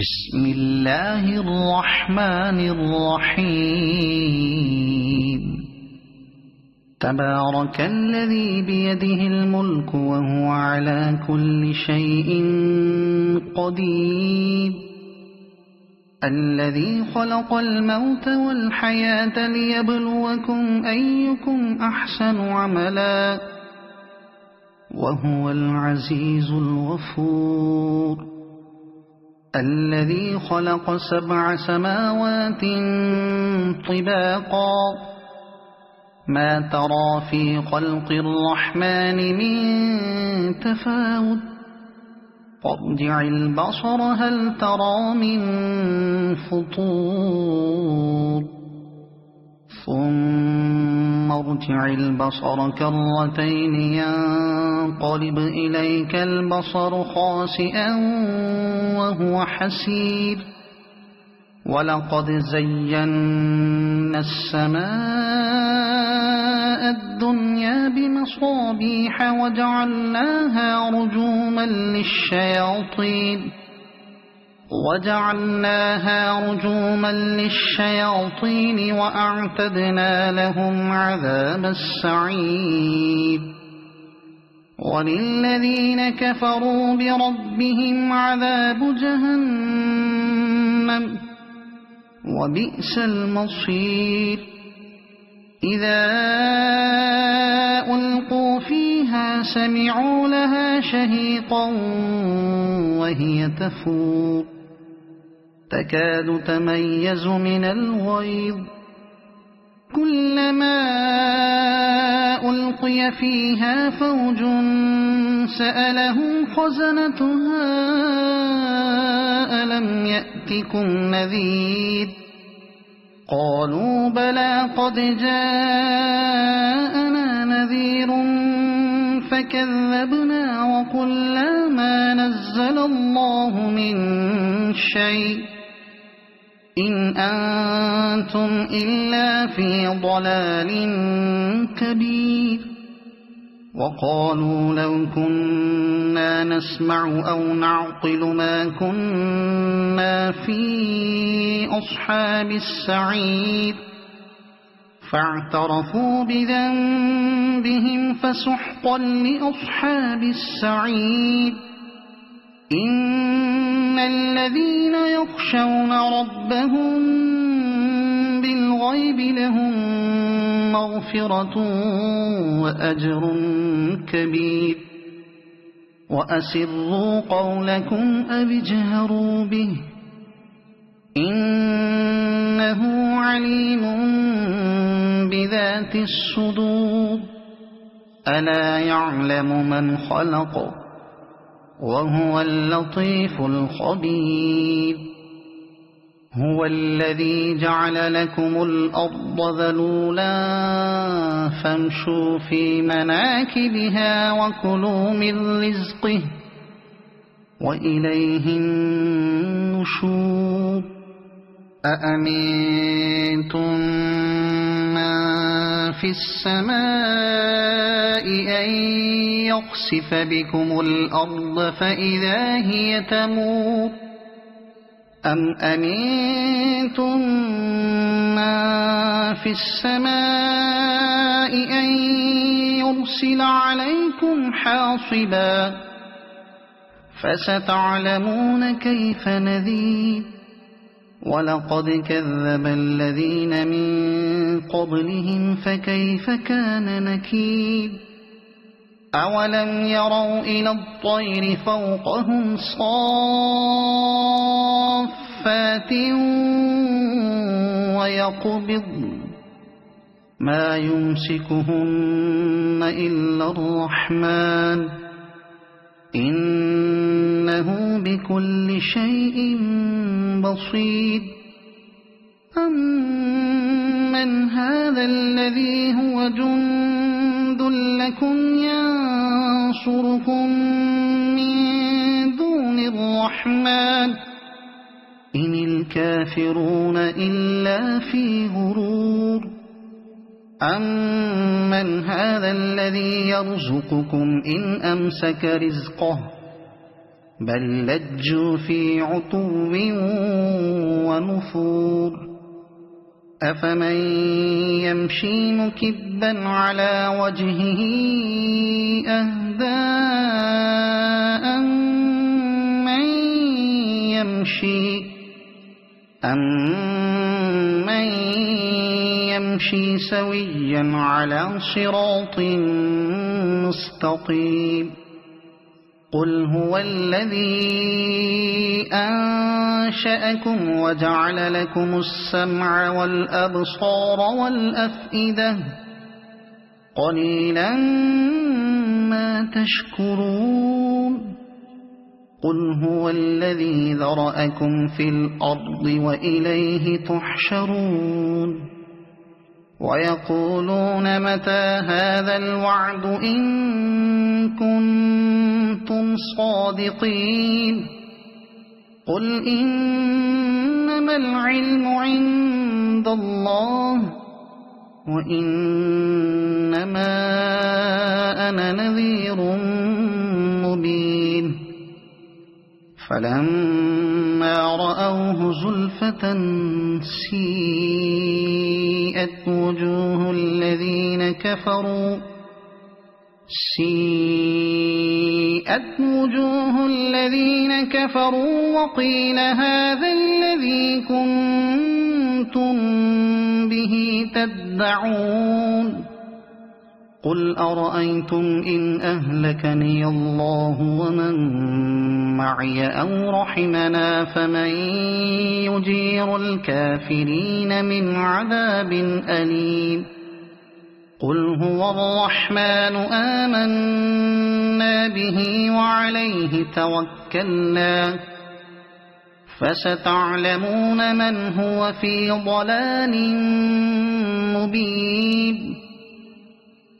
بسم الله الرحمن الرحيم. تبارك الذي بيده الملك وهو على كل شيء قدير، الذي خلق الموت والحياة ليبلوكم أيكم أحسن عملا وهو العزيز الغفور. الذي خلق 7 سماوات طباقا، ما ترى في خلق الرحمن من تفاوت، فارجع البصر هل ترى من فطور، ثم ارجع البصر كرتين ينقلب إليك البصر خاسئا وهو حسير. ولقد زينا السماء الدنيا بمصابيح وجعلناها رجوما للشياطين وأعتدنا لهم عذاب السعير. وللذين كفروا بربهم عذاب جهنم وبئس المصير. إذا ألقوا فيها سمعوا لها شهيقا وهي تفور، تكاد تميز من الغيظ، كلما ألقي فيها فوج سألهم خزنتها ألم يأتكم نذير، قالوا بلى قد جاءنا نذير فكذبنا وقلنا ما نزل الله من شيء إن أنتم إلا في ضلال كبير. وقالوا لو كنا نسمع أو نعقل ما كنا في أصحاب السعير، فاعترفوا بذنبهم فسحقا لأصحاب السعير. إن الذين يخشون ربهم بالغيب لهم مغفرة وأجر كبير. وأسروا قولكم أو اجهروا به إنه عليم بذات الصدور. ألا يعلم من خلق وهو اللطيف الخبير. هو الذي جعل لكم الأرض ذلولا فامشوا في مناكبها وكلوا من رزقه وإليه النشور. أأمنتم من في السماء أن يخسف بكم الأرض فإذا هي تمور، أم أمنتم من في السماء أن يرسل عليكم حاصبا، فستعلمون كيف نذير. ولقد كذب الذين من قبلهم فكيف كان نكير. أولم يروا إلى الطير فوقهم صافات ويقبضن ما يمسكهن إلا الرحمن إنه بكل شيء بصير. أمن هذا الذي هو جند لكم ينصركم من دون الرحمن إن الكافرون إلا في غرور. أمن هذا الذي يرزقكم إن أمسك رزقه بل لجوا في عتو ونفور أفمن يمشي مكبا على وجهه أهدى أمن يمشي سويا على صراط مستقيم قل هو الذي أنشأكم وجعل لكم السمع والأبصار والأفئدة قليلا ما تشكرون قل هو الذي ذرأكم في الأرض وإليه تحشرون ويقولون متى هذا الوعد إن كنتم صادقين قل إنما العلم عند الله وإنما أنا نذير مبين فلما رأوه زلفة سيئت وجوه الذين كفروا وقيل هذا الذي كنتم به تدعون قل أرأيتم إن أهلكني الله ومن معي أو رحمنا فمن يجير الكافرين من عذاب أليم قل هو الرحمن آمنا به وعليه توكلنا فستعلمون من هو في ضلال مبين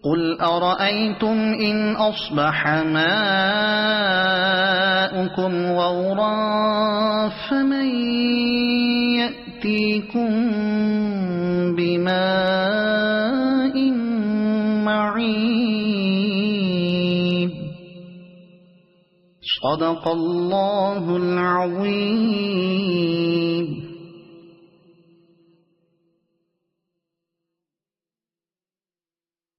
قل أرأيتم إن أصبح ماؤكم غورا فمن يأتيكم بماء معين صدق الله العظيم.